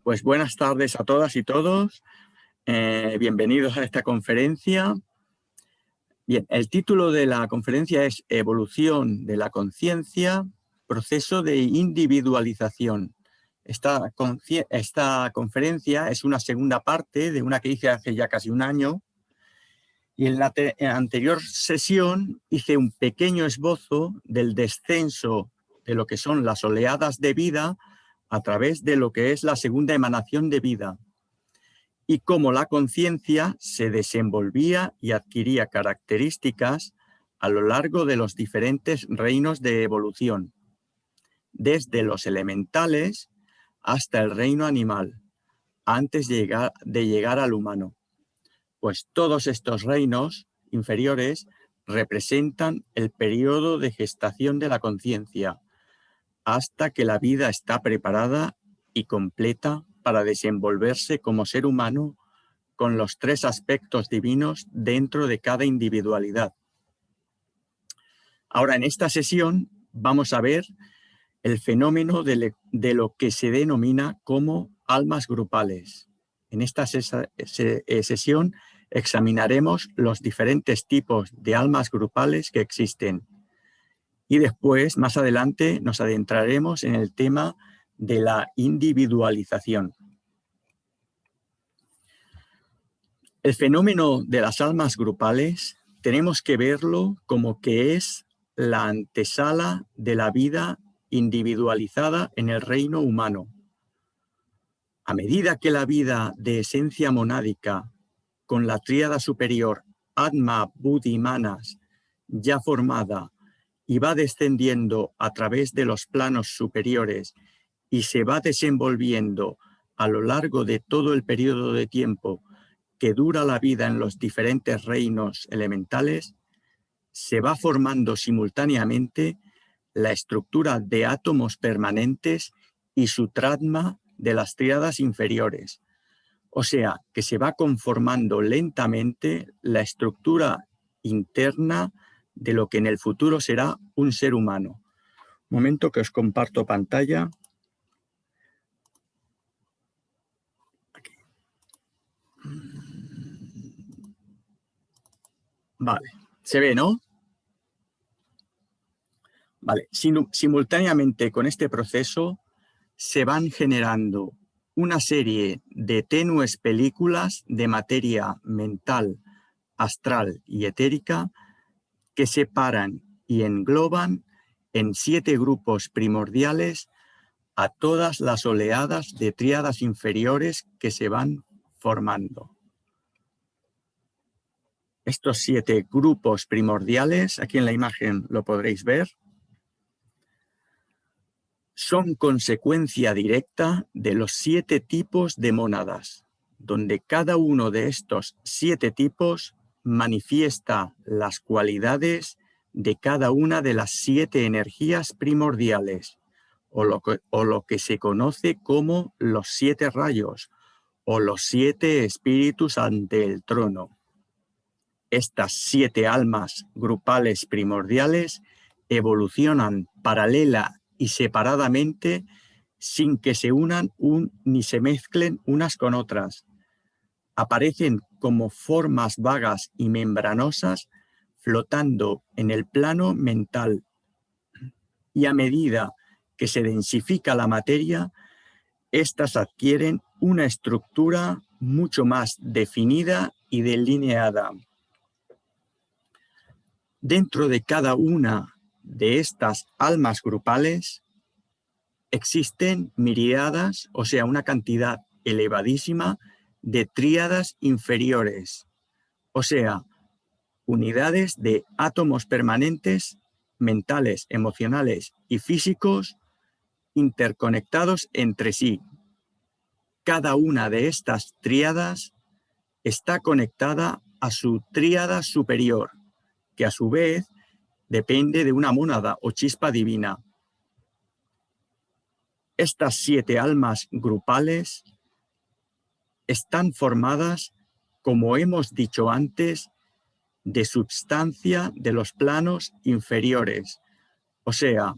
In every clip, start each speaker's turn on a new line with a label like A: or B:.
A: Pues buenas tardes a todas y todos. Bienvenidos a esta conferencia. Bien, el título de la conferencia es Evolución de la conciencia, proceso de individualización. Esta conferencia es una segunda parte de una que hice hace ya casi un año. Y en la anterior sesión hice un pequeño esbozo del descenso de lo que son las oleadas de vida a través de lo que es la segunda emanación de vida y cómo la conciencia se desenvolvía y adquiría características a lo largo de los diferentes reinos de evolución, desde los elementales hasta el reino animal, antes de llegar al humano. Pues todos estos reinos inferiores representan el periodo de gestación de la conciencia, hasta que la vida está preparada y completa para desenvolverse como ser humano con los tres aspectos divinos dentro de cada individualidad. Ahora, en esta sesión vamos a ver el fenómeno de lo que se denomina como almas grupales. En esta sesión examinaremos los diferentes tipos de almas grupales que existen. Y después, más adelante, nos adentraremos en el tema de la individualización. El fenómeno de las almas grupales tenemos que verlo como que es la antesala de la vida individualizada en el reino humano. A medida que la vida de esencia monádica, con la tríada superior Atma, Buddhi, Manas, ya formada, y va descendiendo a través de los planos superiores y se va desenvolviendo a lo largo de todo el periodo de tiempo que dura la vida en los diferentes reinos elementales, se va formando simultáneamente la estructura de átomos permanentes y su tratma de las tríadas inferiores. O sea, que se va conformando lentamente la estructura interna de lo que en el futuro será un ser humano. Un momento que os comparto pantalla. Aquí. Vale, se ve, ¿no? Vale, simultáneamente con este proceso se van generando una serie de tenues películas de materia mental, astral y etérica que separan y engloban en 7 grupos primordiales a todas las oleadas de tríadas inferiores que se van formando. Estos 7 grupos primordiales, aquí en la imagen lo podréis ver, son consecuencia directa de los 7 tipos de mónadas, donde cada uno de estos 7 tipos manifiesta las cualidades de cada una de las 7 energías primordiales, o lo que se conoce como los 7 rayos, o los 7 espíritus ante el trono. Estas 7 almas grupales primordiales evolucionan paralela y separadamente sin que se unan ni se mezclen unas con otras. Aparecen como formas vagas y membranosas flotando en el plano mental. Y a medida que se densifica la materia, estas adquieren una estructura mucho más definida y delineada. Dentro de cada una de estas almas grupales existen miriadas, o sea, una cantidad elevadísima de tríadas inferiores, o sea, unidades de átomos permanentes, mentales, emocionales y físicos interconectados entre sí. Cada una de estas tríadas está conectada a su tríada superior, que a su vez depende de una mónada o chispa divina. Estas 7 almas grupales están formadas, como hemos dicho antes, de substancia de los planos inferiores, o sea,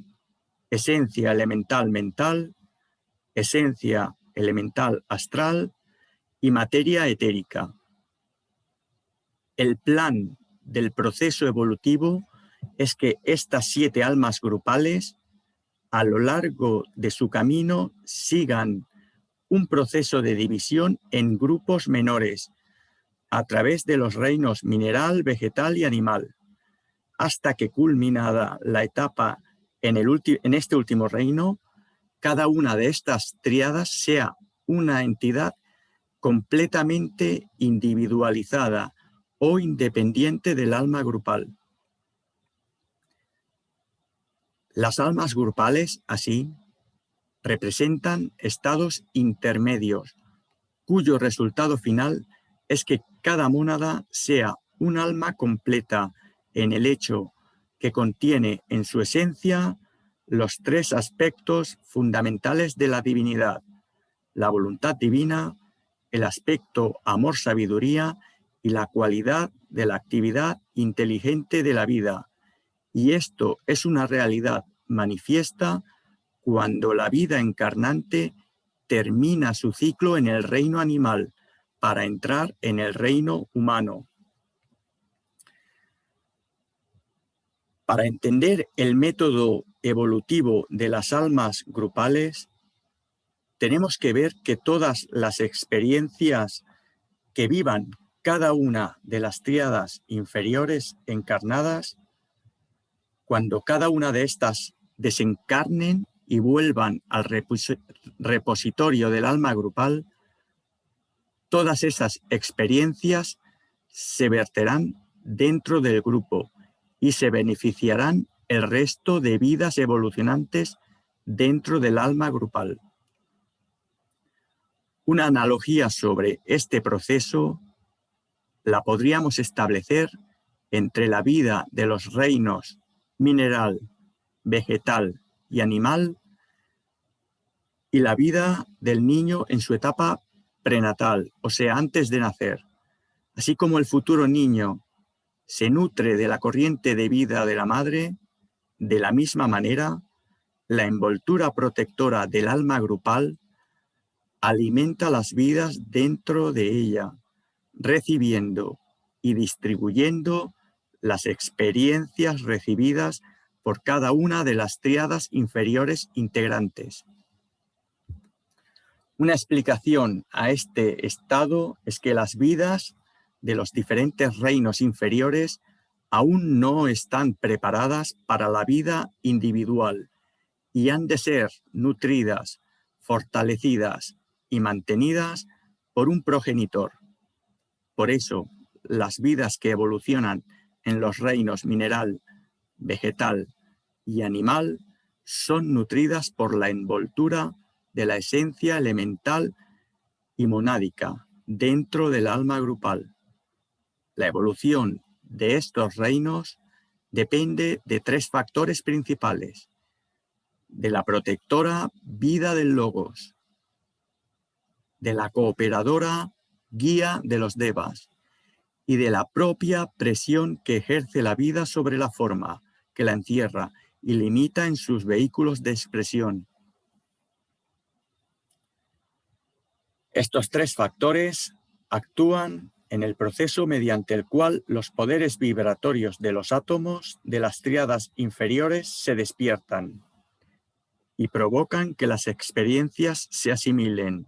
A: esencia elemental mental, esencia elemental astral y materia etérica. El plan del proceso evolutivo es que estas 7 almas grupales, a lo largo de su camino, sigan un proceso de división en grupos menores a través de los reinos mineral, vegetal y animal, hasta que culminada la etapa en este último reino, cada una de estas tríadas sea una entidad completamente individualizada o independiente del alma grupal. Las almas grupales, así, representan estados intermedios, cuyo resultado final es que cada mónada sea un alma completa en el hecho que contiene en su esencia los 3 aspectos fundamentales de la divinidad: la voluntad divina, el aspecto amor-sabiduría y la cualidad de la actividad inteligente de la vida. Y esto es una realidad manifiesta cuando la vida encarnante termina su ciclo en el reino animal para entrar en el reino humano. Para entender el método evolutivo de las almas grupales, tenemos que ver que todas las experiencias que vivan cada una de las tríadas inferiores encarnadas, cuando cada una de estas desencarnen y vuelvan al repositorio del alma grupal, todas esas experiencias se verterán dentro del grupo y se beneficiarán el resto de vidas evolucionantes dentro del alma grupal. Una analogía sobre este proceso la podríamos establecer entre la vida de los reinos mineral, vegetal y animal y la vida del niño en su etapa prenatal, o sea, antes de nacer. Así como el futuro niño se nutre de la corriente de vida de la madre, de la misma manera, la envoltura protectora del alma grupal alimenta las vidas dentro de ella, recibiendo y distribuyendo las experiencias recibidas por cada una de las tríadas inferiores integrantes. Una explicación a este estado es que las vidas de los diferentes reinos inferiores aún no están preparadas para la vida individual y han de ser nutridas, fortalecidas y mantenidas por un progenitor. Por eso, las vidas que evolucionan en los reinos mineral, vegetal y animal son nutridas por la envoltura de la esencia elemental y monádica dentro del alma grupal. La evolución de estos reinos depende de 3 factores principales: de la protectora vida del Logos, de la cooperadora guía de los Devas y de la propia presión que ejerce la vida sobre la forma, que la encierra y limita en sus vehículos de expresión. Estos 3 factores actúan en el proceso mediante el cual los poderes vibratorios de los átomos de las tríadas inferiores se despiertan y provocan que las experiencias se asimilen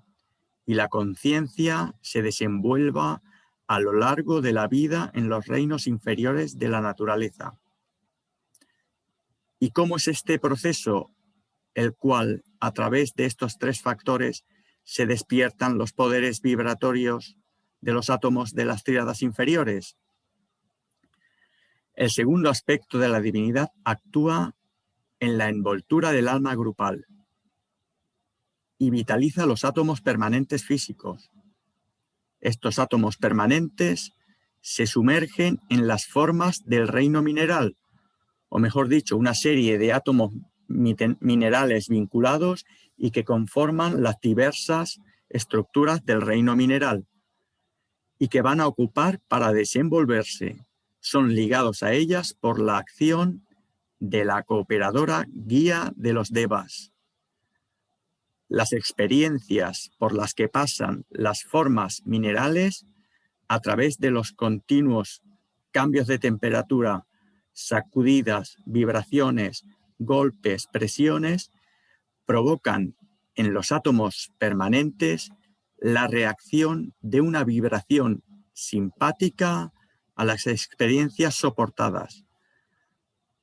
A: y la conciencia se desenvuelva a lo largo de la vida en los reinos inferiores de la naturaleza. ¿Y cómo es este proceso, el cual, a través de estos 3 factores, se despiertan los poderes vibratorios de los átomos de las tríadas inferiores? El segundo aspecto de la divinidad actúa en la envoltura del alma grupal y vitaliza los átomos permanentes físicos. Estos átomos permanentes se sumergen en las formas del reino mineral, o mejor dicho, una serie de átomos minerales vinculados y que conforman las diversas estructuras del reino mineral y que van a ocupar para desenvolverse. Son ligados a ellas por la acción de la cooperadora guía de los Devas. las experiencias por las que pasan las formas minerales a través de los continuos cambios de temperatura, sacudidas, vibraciones, golpes, presiones, provocan en los átomos permanentes la reacción de una vibración simpática a las experiencias soportadas.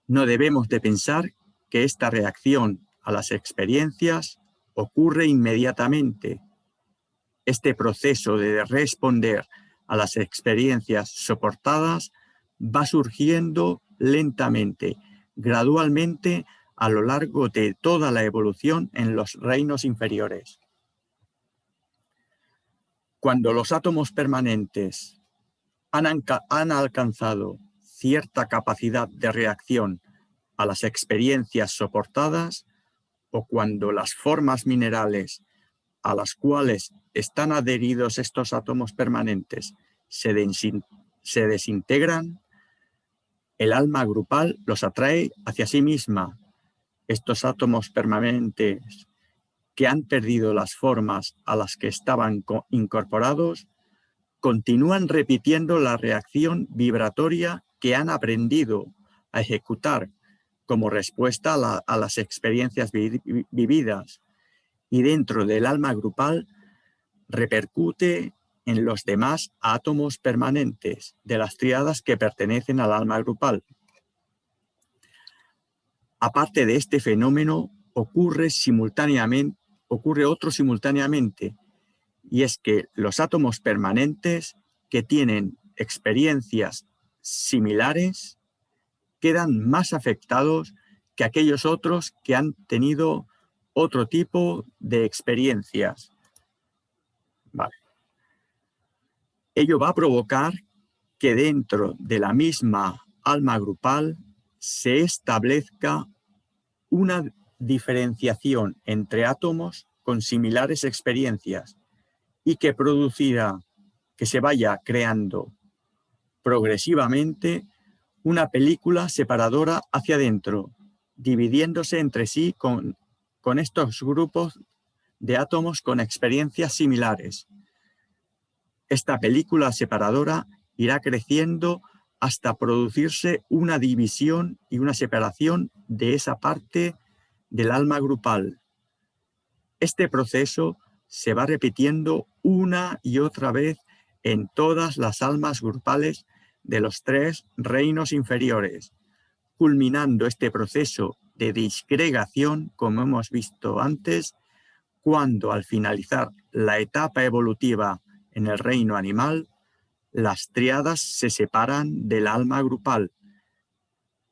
A: No debemos de pensar que esta reacción a las experiencias ocurre inmediatamente. Este proceso de responder a las experiencias soportadas va surgiendo lentamente, gradualmente, a lo largo de toda la evolución en los reinos inferiores. Cuando los átomos permanentes han alcanzado cierta capacidad de reacción a las experiencias soportadas, o cuando las formas minerales a las cuales están adheridos estos átomos permanentes se desintegran, el alma grupal los atrae hacia sí misma. Estos átomos permanentes que han perdido las formas a las que estaban incorporados continúan repitiendo la reacción vibratoria que han aprendido a ejecutar como respuesta a las experiencias vividas, y dentro del alma grupal repercute en los demás átomos permanentes de las tríadas que pertenecen al alma grupal. Aparte de este fenómeno, ocurre otro simultáneamente, y es que los átomos permanentes que tienen experiencias similares quedan más afectados que aquellos otros que han tenido otro tipo de experiencias. Vale. Ello va a provocar que dentro de la misma alma grupal se establezca una diferenciación entre átomos con similares experiencias y que producirá que se vaya creando progresivamente una película separadora hacia adentro, dividiéndose entre sí con estos grupos de átomos con experiencias similares. Esta película separadora irá creciendo hasta producirse una división y una separación de esa parte del alma grupal. Este proceso se va repitiendo una y otra vez en todas las almas grupales de los 3 reinos inferiores, culminando este proceso de disgregación, como hemos visto antes, cuando al finalizar la etapa evolutiva en el reino animal, las tríadas se separan del alma grupal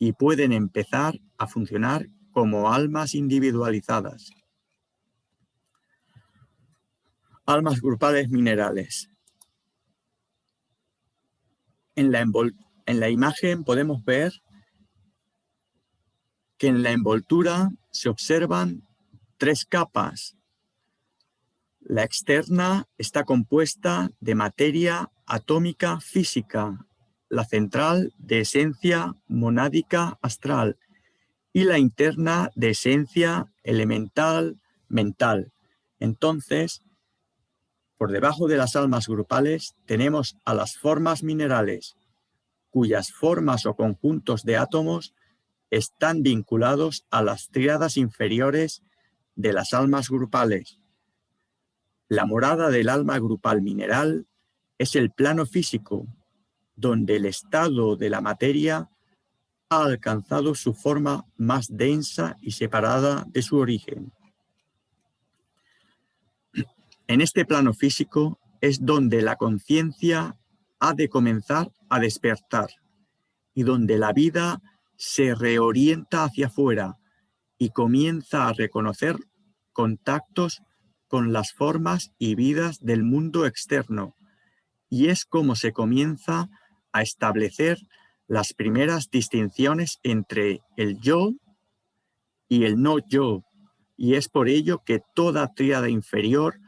A: y pueden empezar a funcionar como almas individualizadas. Almas grupales minerales. En la imagen podemos ver que en la envoltura se observan 3 capas. La externa está compuesta de materia atómica física, la central de esencia monádica astral y la interna de esencia elemental mental. Entonces, por debajo de las almas grupales tenemos a las formas minerales, cuyas formas o conjuntos de átomos están vinculados a las tríadas inferiores de las almas grupales. La morada del alma grupal mineral es el plano físico, donde el estado de la materia ha alcanzado su forma más densa y separada de su origen. En este plano físico es donde la conciencia ha de comenzar a despertar y donde la vida se reorienta hacia afuera y comienza a reconocer contactos con las formas y vidas del mundo externo, y es como se comienza a establecer las primeras distinciones entre el yo y el no yo, y es por ello que toda tríada inferior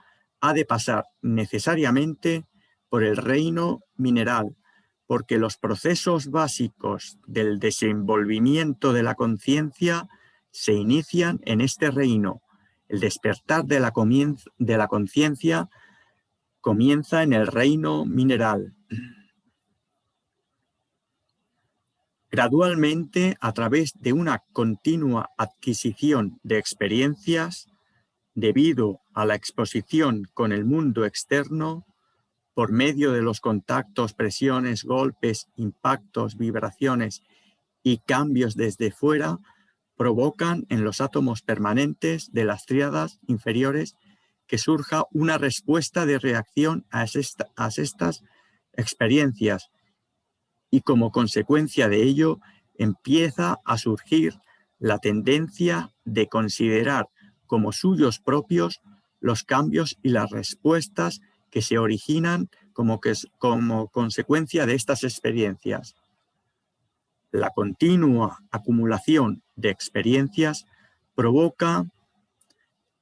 A: ha de pasar necesariamente por el reino mineral, porque los procesos básicos del desenvolvimiento de la conciencia se inician en este reino El despertar de la conciencia comienza en el reino mineral. Gradualmente, a través de una continua adquisición de experiencias, debido a la exposición con el mundo externo, por medio de los contactos, presiones, golpes, impactos, vibraciones y cambios desde fuera, provocan en los átomos permanentes de las tríadas inferiores que surja una respuesta de reacción a estas experiencias, y como consecuencia de ello empieza a surgir la tendencia de considerar como suyos propios los cambios y las respuestas que se originan como consecuencia de estas experiencias. La continua acumulación de experiencias provoca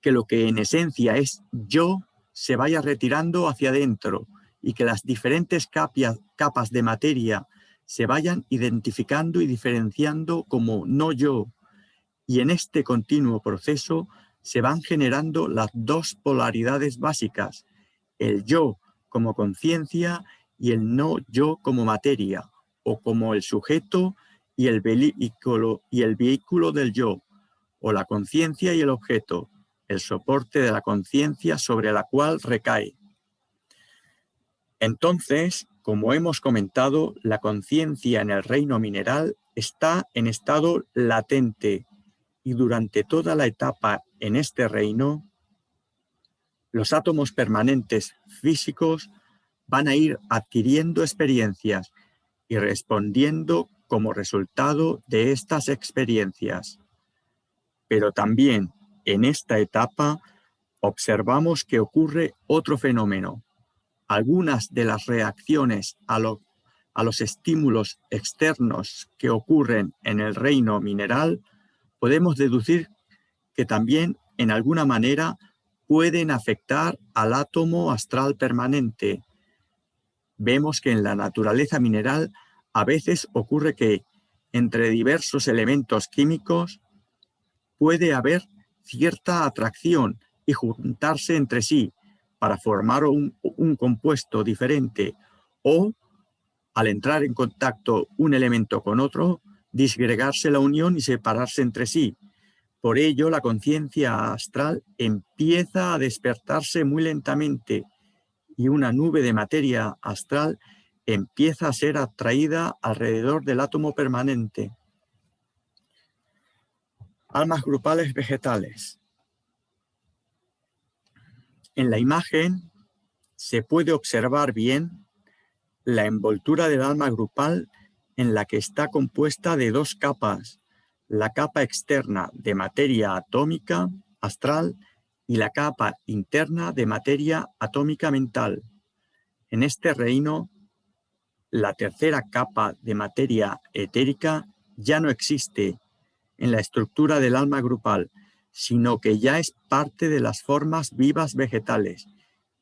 A: que lo que en esencia es yo se vaya retirando hacia adentro y que las diferentes capas de materia se vayan identificando y diferenciando como no yo. Y en este continuo proceso se van generando las dos polaridades básicas, el yo como conciencia y el no yo como materia, o como el sujeto y el vehículo del yo, o la conciencia y el objeto, el soporte de la conciencia sobre la cual recae. Entonces, como hemos comentado, la conciencia en el reino mineral está en estado latente y durante toda la etapa en este reino, los átomos permanentes físicos van a ir adquiriendo experiencias y respondiendo como resultado de estas experiencias. Pero también en esta etapa observamos que ocurre otro fenómeno. Algunas de las reacciones a los estímulos externos que ocurren en el reino mineral podemos deducir que también en alguna manera pueden afectar al átomo astral permanente. Vemos que en la naturaleza mineral a veces ocurre que entre diversos elementos químicos puede haber cierta atracción y juntarse entre sí para formar un compuesto diferente, o al entrar en contacto un elemento con otro, disgregarse la unión y separarse entre sí. Por ello, la conciencia astral empieza a despertarse muy lentamente y una nube de materia astral empieza a ser atraída alrededor del átomo permanente. Almas grupales vegetales. En la imagen se puede observar bien la envoltura del alma grupal, en la que está compuesta de dos capas: la capa externa de materia atómica astral y la capa interna de materia atómica mental. En este reino, la tercera capa de materia etérica ya no existe en la estructura del alma grupal, sino que ya es parte de las formas vivas vegetales,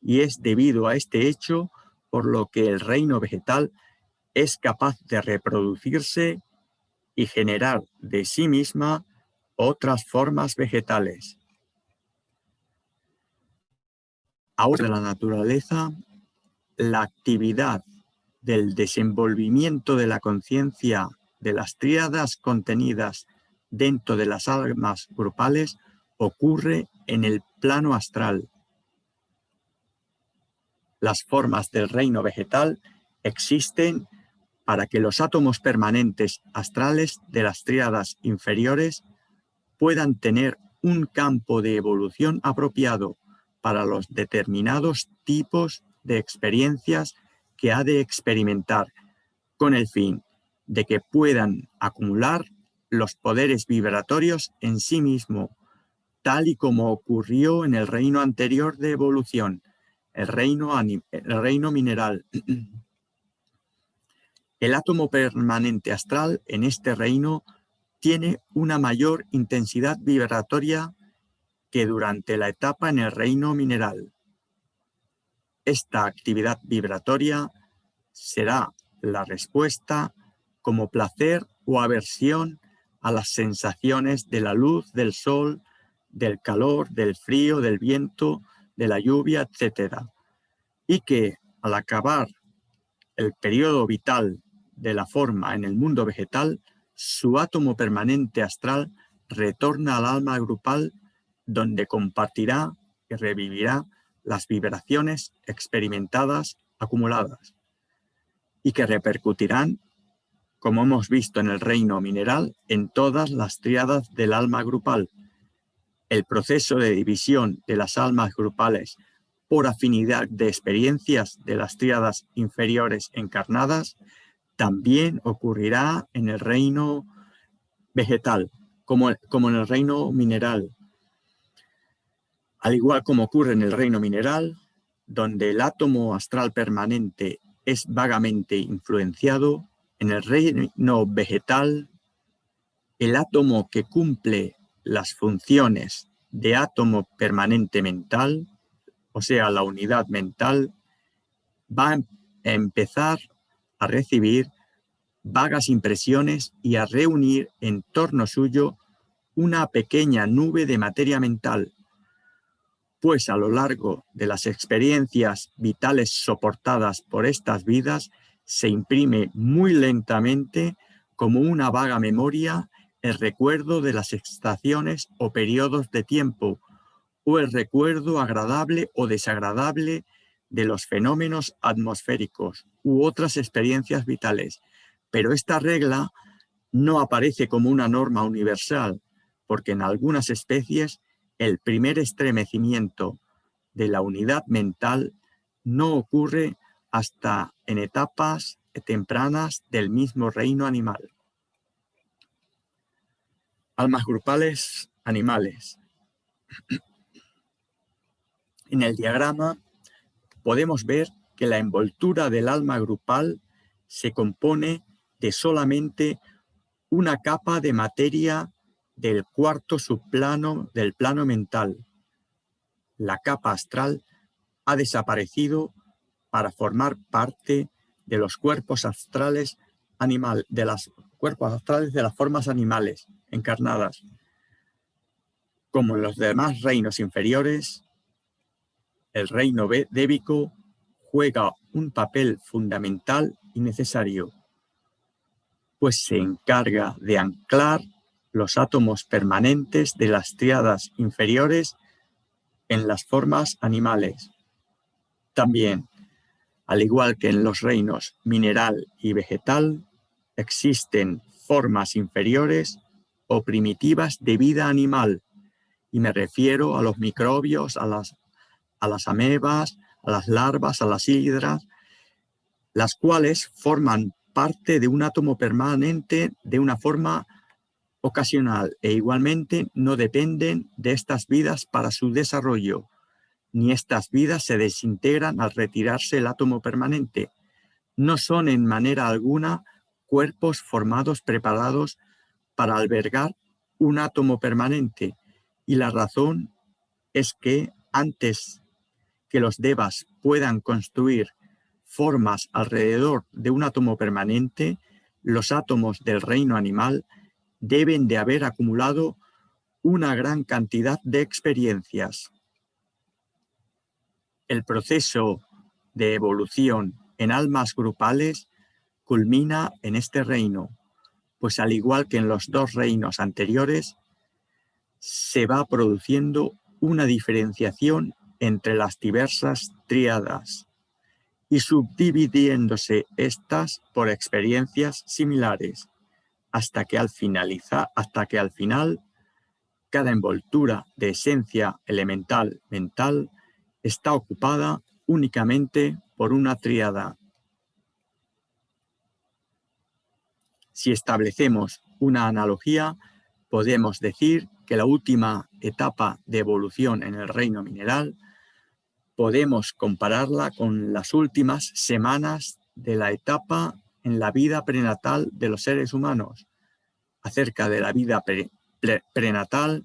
A: y es debido a este hecho por lo que el reino vegetal es capaz de reproducirse y generar de sí misma otras formas vegetales. Ahora, de la naturaleza, la actividad del desenvolvimiento de la conciencia de las tríadas contenidas dentro de las almas grupales ocurre en el plano astral. Las formas del reino vegetal existen para que los átomos permanentes astrales de las tríadas inferiores puedan tener un campo de evolución apropiado para los determinados tipos de experiencias que ha de experimentar, con el fin de que puedan acumular los poderes vibratorios en sí mismo, tal y como ocurrió en el reino anterior de evolución, el reino mineral. El átomo permanente astral en este reino tiene una mayor intensidad vibratoria que durante la etapa en el reino mineral. Esta actividad vibratoria será la respuesta como placer o aversión a las sensaciones de la luz del sol, del calor, del frío, del viento, de la lluvia, etc. Y que al acabar el periodo vital de la forma en el mundo vegetal, su átomo permanente astral retorna al alma grupal, donde compartirá y revivirá las vibraciones experimentadas acumuladas y que repercutirán, como hemos visto en el reino mineral, en todas las tríadas del alma grupal. El proceso de división de las almas grupales por afinidad de experiencias de las tríadas inferiores encarnadas también ocurrirá en el reino vegetal, como en el reino mineral. Al igual como ocurre en el reino mineral, donde el átomo astral permanente es vagamente influenciado, en el reino vegetal, el átomo que cumple las funciones de átomo permanente mental, o sea, la unidad mental, va a empezar a recibir vagas impresiones y a reunir en torno suyo una pequeña nube de materia mental, pues a lo largo de las experiencias vitales soportadas por estas vidas se imprime muy lentamente como una vaga memoria el recuerdo de las estaciones o periodos de tiempo, o el recuerdo agradable o desagradable de los fenómenos atmosféricos u otras experiencias vitales. Pero esta regla no aparece como una norma universal, porque en algunas especies el primer estremecimiento de la unidad mental no ocurre hasta en etapas tempranas del mismo reino animal. Almas grupales animales. En el diagrama podemos ver que la envoltura del alma grupal se compone de solamente una capa de materia del cuarto subplano del plano mental. La capa astral ha desaparecido para formar parte de los cuerpos astrales de las formas animales encarnadas. Como en los demás reinos inferiores, el reino débico juega un papel fundamental y necesario, pues se encarga de anclar los átomos permanentes de las tríadas inferiores en las formas animales. También, al igual que en los reinos mineral y vegetal, existen formas inferiores o primitivas de vida animal, y me refiero a los microbios, a las amebas, a las larvas, a las hidras, las cuales forman parte de un átomo permanente de una forma ocasional e igualmente no dependen de estas vidas para su desarrollo, ni estas vidas se desintegran al retirarse el átomo permanente. No son en manera alguna cuerpos formados preparados para albergar un átomo permanente, y la razón es que antes que los devas puedan construir formas alrededor de un átomo permanente, los átomos del reino animal deben de haber acumulado una gran cantidad de experiencias. El proceso de evolución en almas grupales culmina en este reino, pues al igual que en los dos reinos anteriores, se va produciendo una diferenciación entre las diversas tríadas y subdividiéndose estas por experiencias similares, hasta que al final cada envoltura de esencia elemental mental está ocupada únicamente por una tríada. Si establecemos una analogía, podemos decir que la última etapa de evolución en el reino mineral podemos compararla con las últimas semanas de la etapa en la vida prenatal de los seres humanos. Acerca de la vida prenatal,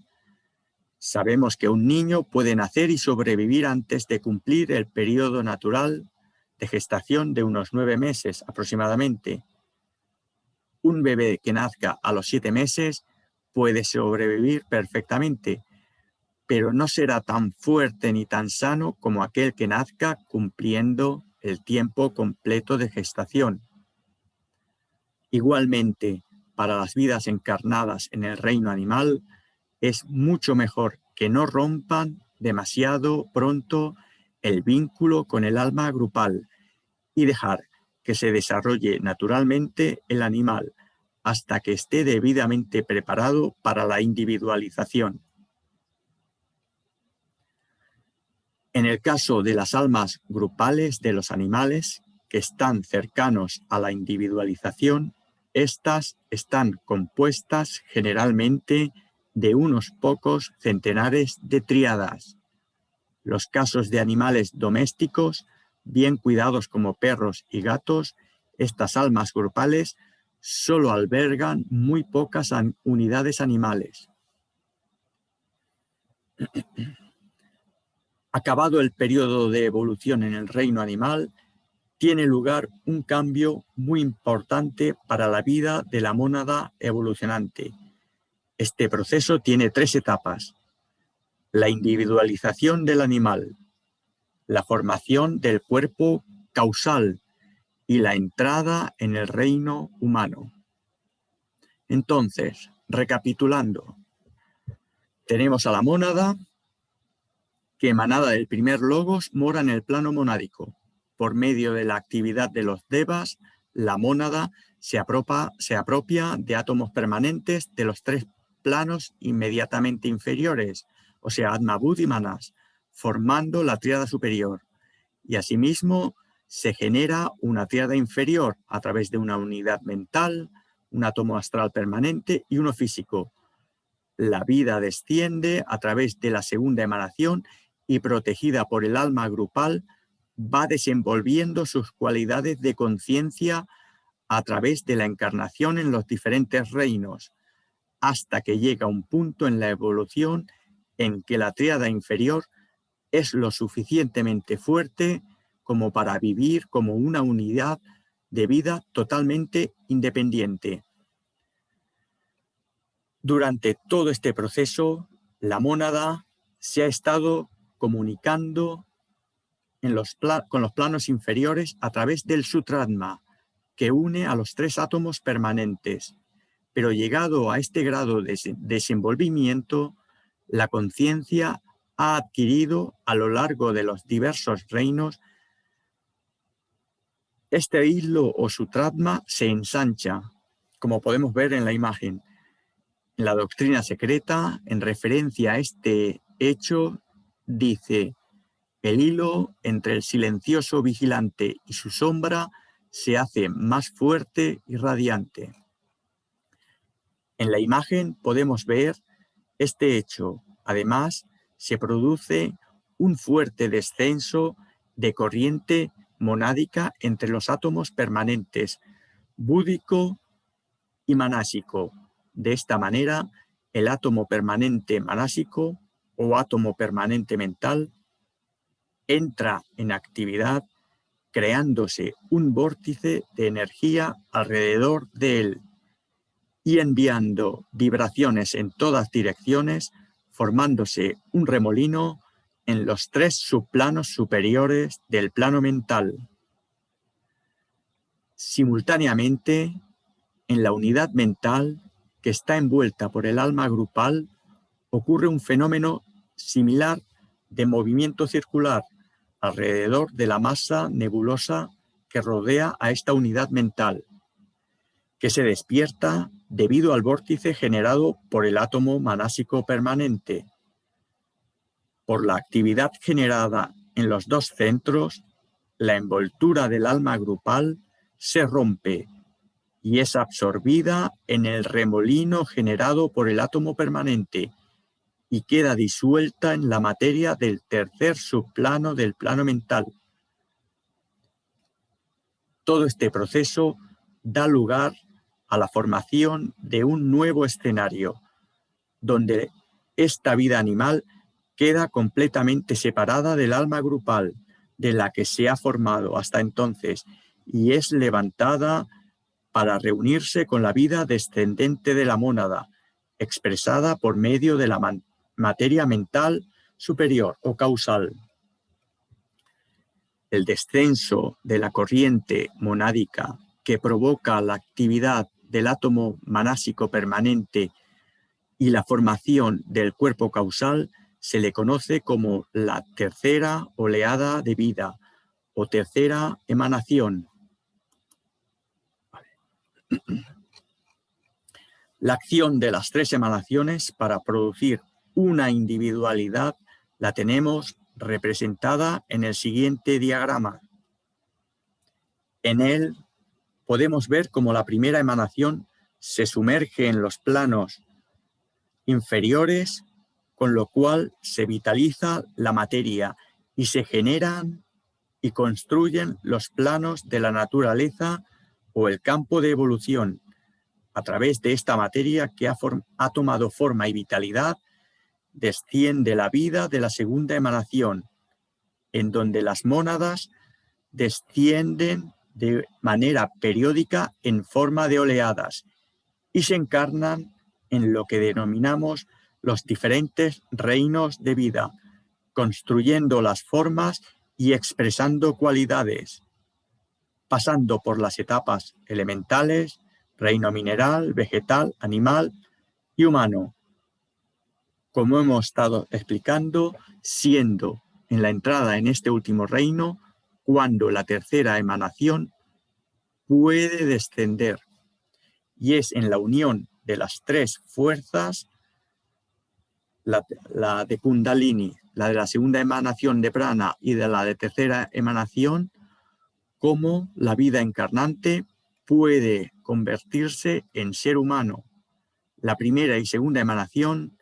A: sabemos que un niño puede nacer y sobrevivir antes de cumplir el periodo natural de gestación de unos 9 meses aproximadamente. Un bebé que nazca a los 7 meses puede sobrevivir perfectamente, pero no será tan fuerte ni tan sano como aquel que nazca cumpliendo el tiempo completo de gestación. Igualmente, para las vidas encarnadas en el reino animal, es mucho mejor que no rompan demasiado pronto el vínculo con el alma grupal y dejar que se desarrolle naturalmente el animal hasta que esté debidamente preparado para la individualización. En el caso de las almas grupales de los animales que están cercanos a la individualización, estas están compuestas generalmente de unos pocos centenares de tríadas. Los casos de animales domésticos, bien cuidados como perros y gatos, estas almas grupales solo albergan muy pocas unidades animales. Acabado el periodo de evolución en el reino animal, tiene lugar un cambio muy importante para la vida de la mónada evolucionante. Este proceso tiene 3 etapas: la individualización del animal, la formación del cuerpo causal y la entrada en el reino humano. Entonces, recapitulando, tenemos a la mónada, que emanada del primer logos mora en el plano monádico. Por medio de la actividad de los devas, la mónada se apropia de átomos permanentes de los 3 planos inmediatamente inferiores, o sea, Atma, Bud y Manas, formando la tríada superior. Y asimismo se genera una tríada inferior a través de una unidad mental, un átomo astral permanente y uno físico. La vida desciende a través de la segunda emanación y, protegida por el alma grupal, va desenvolviendo sus cualidades de conciencia a través de la encarnación en los diferentes reinos, hasta que llega un punto en la evolución en que la tríada inferior es lo suficientemente fuerte como para vivir como una unidad de vida totalmente independiente. Durante todo este proceso, la mónada se ha estado comunicando con los planos inferiores a través del Sutratma, que une a los 3 átomos permanentes. Pero llegado a este grado de desenvolvimiento, la conciencia ha adquirido a lo largo de los diversos reinos. Este hilo o Sutratma se ensancha, como podemos ver en la imagen. En la doctrina secreta, en referencia a este hecho, dice: el hilo entre el silencioso vigilante y su sombra se hace más fuerte y radiante. En la imagen podemos ver este hecho. Además, se produce un fuerte descenso de corriente monádica entre los átomos permanentes, búdico y manásico. De esta manera, el átomo permanente manásico o átomo permanente mental entra en actividad, creándose un vórtice de energía alrededor de él y enviando vibraciones en todas direcciones, formándose un remolino en los 3 subplanos superiores del plano mental. Simultáneamente, en la unidad mental que está envuelta por el alma grupal, ocurre un fenómeno similar de movimiento circular alrededor de la masa nebulosa que rodea a esta unidad mental, que se despierta debido al vórtice generado por el átomo manásico permanente. Por la actividad generada en los 2 centros, la envoltura del alma grupal se rompe y es absorbida en el remolino generado por el átomo permanente y queda disuelta en la materia del 3er subplano del plano mental. Todo este proceso da lugar a la formación de un nuevo escenario, donde esta vida animal queda completamente separada del alma grupal, de la que se ha formado hasta entonces, y es levantada para reunirse con la vida descendente de la mónada, expresada por medio de la materia mental superior o causal. El descenso de la corriente monádica que provoca la actividad del átomo manásico permanente y la formación del cuerpo causal se le conoce como la tercera oleada de vida o tercera emanación. La acción de las tres emanaciones para producir una individualidad la tenemos representada en el siguiente diagrama. En él podemos ver cómo la primera emanación se sumerge en los planos inferiores, con lo cual se vitaliza la materia y se generan y construyen los planos de la naturaleza o el campo de evolución. A través de esta materia que ha tomado forma y vitalidad, desciende la vida de la segunda emanación, en donde las mónadas descienden de manera periódica en forma de oleadas y se encarnan en lo que denominamos los diferentes reinos de vida, construyendo las formas y expresando cualidades, pasando por las etapas elementales, reino mineral, vegetal, animal y humano, como hemos estado explicando, siendo en la entrada en este último reino cuando la tercera emanación puede descender, y es en la unión de las tres fuerzas, la de Kundalini, la de la segunda emanación de prana y de la de tercera emanación, como la vida encarnante puede convertirse en ser humano. La primera y segunda emanación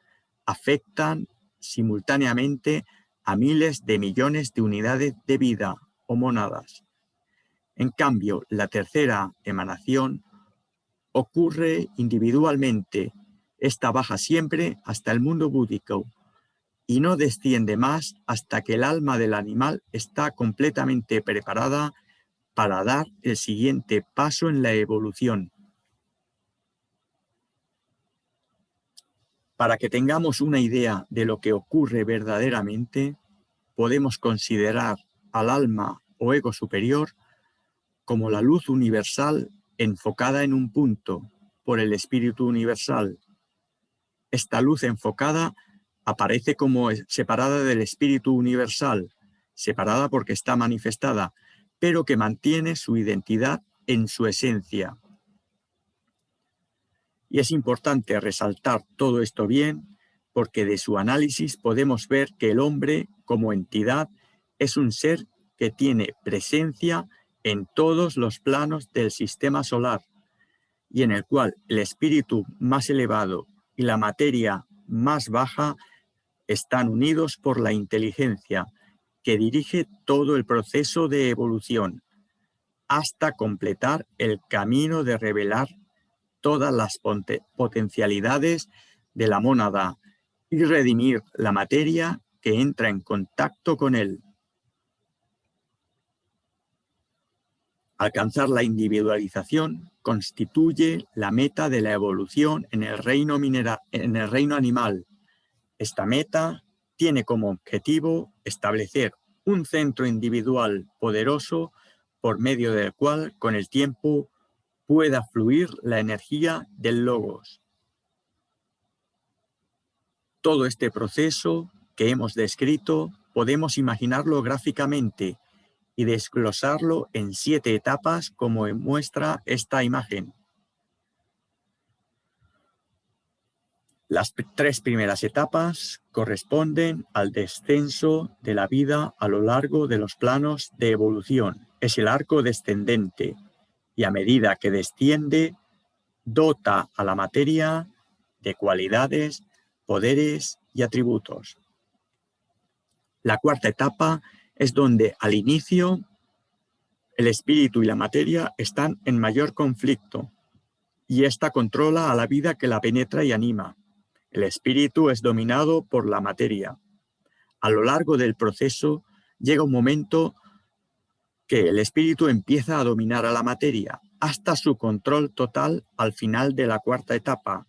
A: afectan simultáneamente a miles de millones de unidades de vida o mónadas. En cambio, la tercera emanación ocurre individualmente. Esta baja siempre hasta el mundo búdico y no desciende más hasta que el alma del animal está completamente preparada para dar el siguiente paso en la evolución. Para que tengamos una idea de lo que ocurre verdaderamente, podemos considerar al alma o ego superior como la luz universal enfocada en un punto por el espíritu universal. Esta luz enfocada aparece como separada del espíritu universal, separada porque está manifestada, pero que mantiene su identidad en su esencia. Y es importante resaltar todo esto bien, porque de su análisis podemos ver que el hombre, como entidad, es un ser que tiene presencia en todos los planos del sistema solar, y en el cual el espíritu más elevado y la materia más baja están unidos por la inteligencia, que dirige todo el proceso de evolución, hasta completar el camino de revelar todas las potencialidades de la mónada y redimir la materia que entra en contacto con él. Alcanzar la individualización constituye la meta de la evolución en el reino animal. Esta meta tiene como objetivo establecer un centro individual poderoso por medio del cual, con el tiempo, pueda fluir la energía del logos. Todo este proceso que hemos descrito podemos imaginarlo gráficamente y desglosarlo en 7 etapas como muestra esta imagen. Las 3 primeras etapas corresponden al descenso de la vida a lo largo de los planos de evolución. Es el arco descendente y a medida que desciende, dota a la materia de cualidades, poderes y atributos. La 4ª etapa es donde al inicio el espíritu y la materia están en mayor conflicto y ésta controla a la vida que la penetra y anima. El espíritu es dominado por la materia. A lo largo del proceso llega un momento que el espíritu empieza a dominar a la materia hasta su control total al final de la 4ª etapa.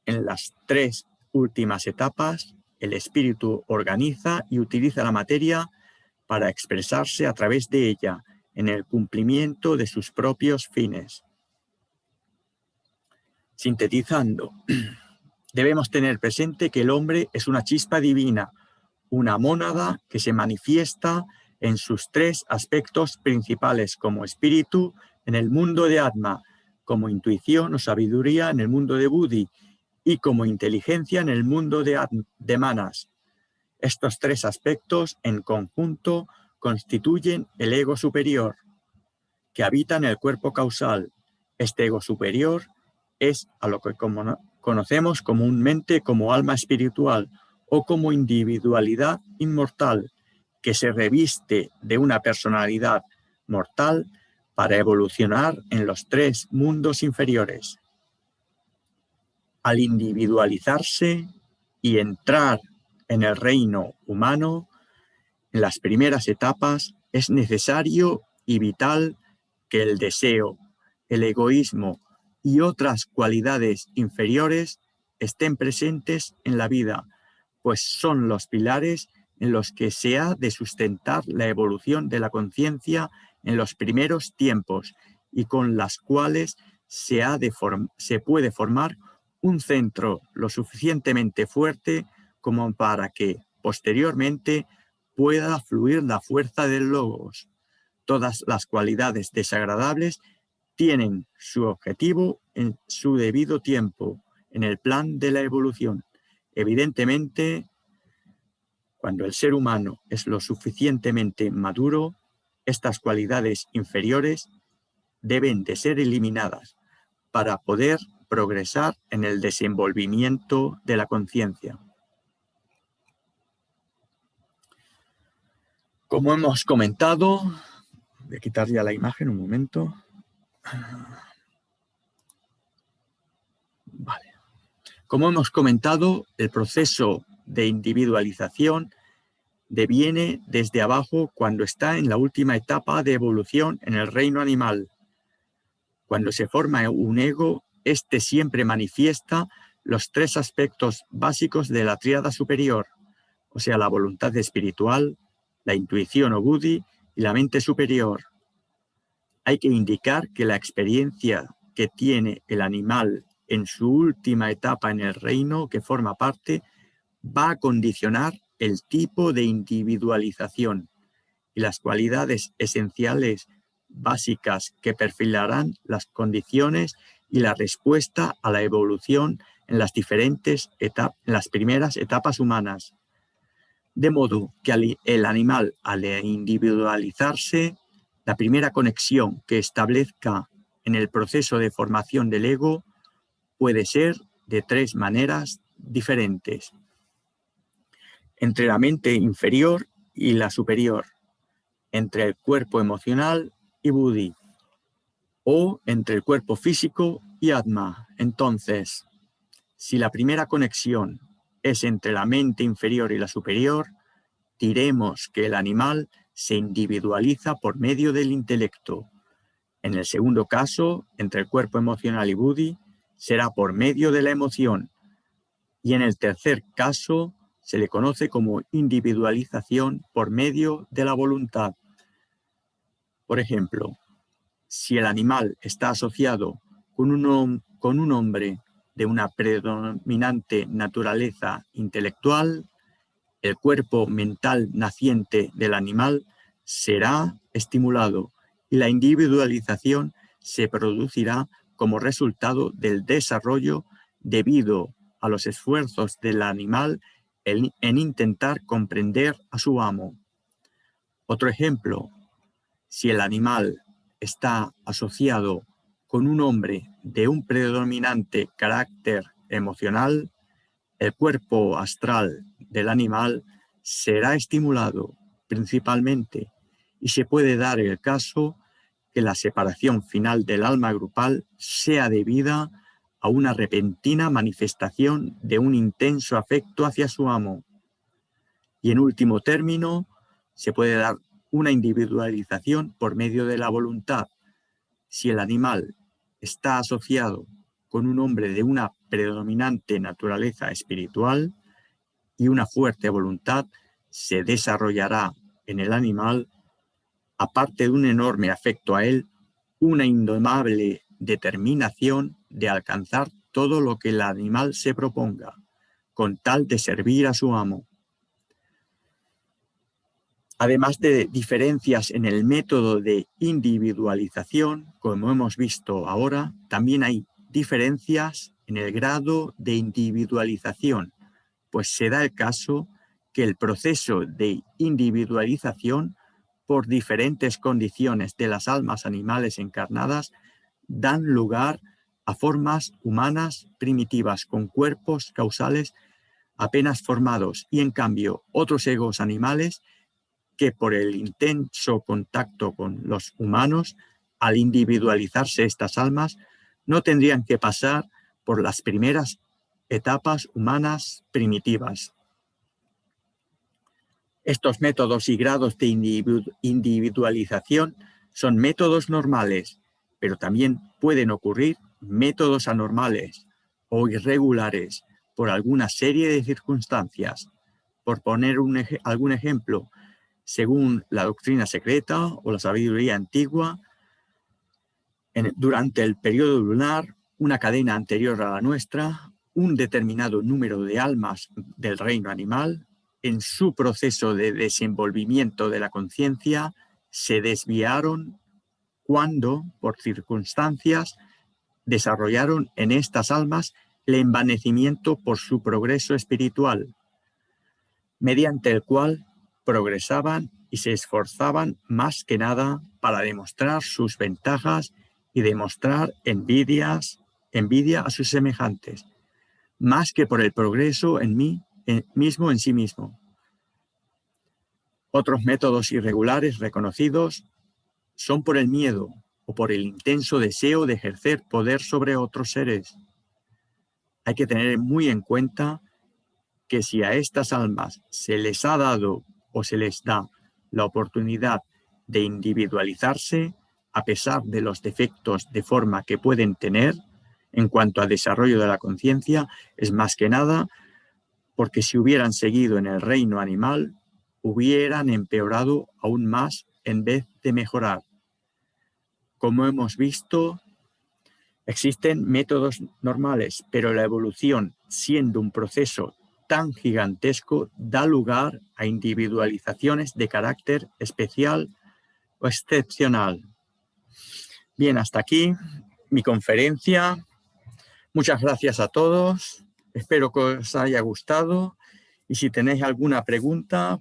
A: En las 3 últimas etapas, el espíritu organiza y utiliza la materia para expresarse a través de ella en el cumplimiento de sus propios fines. Sintetizando, debemos tener presente que el hombre es una chispa divina, una mónada que se manifiesta en sus tres aspectos principales como espíritu en el mundo de Atma, como intuición o sabiduría en el mundo de Buddhi y como inteligencia en el mundo de Manas. Estos tres aspectos en conjunto constituyen el ego superior, que habita en el cuerpo causal. Este ego superior es a lo que conocemos comúnmente como alma espiritual o como individualidad inmortal, que se reviste de una personalidad mortal para evolucionar en los tres mundos inferiores. Al individualizarse y entrar en el reino humano, en las primeras etapas es necesario y vital que el deseo, el egoísmo y otras cualidades inferiores estén presentes en la vida, pues son los pilares en los que se ha de sustentar la evolución de la conciencia en los primeros tiempos y con las cuales se puede formar un centro lo suficientemente fuerte como para que, posteriormente, pueda fluir la fuerza del logos. Todas las cualidades desagradables tienen su objetivo en su debido tiempo, en el plan de la evolución. Evidentemente, cuando el ser humano es lo suficientemente maduro, estas cualidades inferiores deben de ser eliminadas para poder progresar en el desenvolvimiento de la conciencia. Como hemos comentado, voy a quitar ya la imagen un momento. Vale. Como hemos comentado, el proceso de individualización deviene desde abajo cuando está en la última etapa de evolución en el reino animal. Cuando se forma un ego, este siempre manifiesta los tres aspectos básicos de la tríada superior, o sea, la voluntad espiritual, la intuición o Buddhi y la mente superior. Hay que indicar que la experiencia que tiene el animal en su última etapa en el reino que forma parte va a condicionar el tipo de individualización y las cualidades esenciales básicas que perfilarán las condiciones y la respuesta a la evolución en las diferentes etapas, en las primeras etapas humanas. De modo que el animal, al individualizarse, la primera conexión que establezca en el proceso de formación del ego puede ser de tres maneras diferentes: entre la mente inferior y la superior, entre el cuerpo emocional y Buddhi, o entre el cuerpo físico y Atma. Entonces, si la primera conexión es entre la mente inferior y la superior, diremos que el animal se individualiza por medio del intelecto. En el segundo caso, entre el cuerpo emocional y Buddhi, será por medio de la emoción. Y en el tercer caso, se le conoce como individualización por medio de la voluntad. Por ejemplo, si el animal está asociado con un hombre de una predominante naturaleza intelectual, el cuerpo mental naciente del animal será estimulado y la individualización se producirá como resultado del desarrollo debido a los esfuerzos del animal en intentar comprender a su amo. Otro ejemplo, si el animal está asociado con un hombre de un predominante carácter emocional, el cuerpo astral del animal será estimulado principalmente y se puede dar el caso que la separación final del alma grupal sea debida a una repentina manifestación de un intenso afecto hacia su amo. Y en último término, se puede dar una individualización por medio de la voluntad. Si el animal está asociado con un hombre de una predominante naturaleza espiritual y una fuerte voluntad, se desarrollará en el animal, aparte de un enorme afecto a él, una indomable determinación de alcanzar todo lo que el animal se proponga, con tal de servir a su amo. Además de diferencias en el método de individualización, como hemos visto ahora, también hay diferencias en el grado de individualización, pues se da el caso que el proceso de individualización, por diferentes condiciones de las almas animales encarnadas, dan lugar a formas humanas primitivas con cuerpos causales apenas formados, y en cambio otros egos animales que por el intenso contacto con los humanos, al individualizarse estas almas, no tendrían que pasar por las primeras etapas humanas primitivas. Estos métodos y grados de individualización son métodos normales, pero también pueden ocurrir métodos anormales o irregulares por alguna serie de circunstancias. Por poner algún ejemplo, según la doctrina secreta o la sabiduría antigua, durante el periodo lunar, una cadena anterior a la nuestra, un determinado número de almas del reino animal, en su proceso de desenvolvimiento de la conciencia, se desviaron cuando, por circunstancias, desarrollaron en estas almas el envanecimiento por su progreso espiritual, mediante el cual progresaban y se esforzaban más que nada para demostrar sus ventajas y demostrar envidia a sus semejantes, más que por el progreso mismo en sí mismo. Otros métodos irregulares reconocidos son por el miedo o por el intenso deseo de ejercer poder sobre otros seres. Hay que tener muy en cuenta que si a estas almas se les ha dado o se les da la oportunidad de individualizarse, a pesar de los defectos de forma que pueden tener en cuanto al desarrollo de la conciencia, es más que nada porque si hubieran seguido en el reino animal, hubieran empeorado aún más en vez de mejorar. Como hemos visto, existen métodos normales, pero la evolución, siendo un proceso tan gigantesco, da lugar a individualizaciones de carácter especial o excepcional. Bien, hasta aquí mi conferencia. Muchas gracias a todos. Espero que os haya gustado y si tenéis alguna pregunta,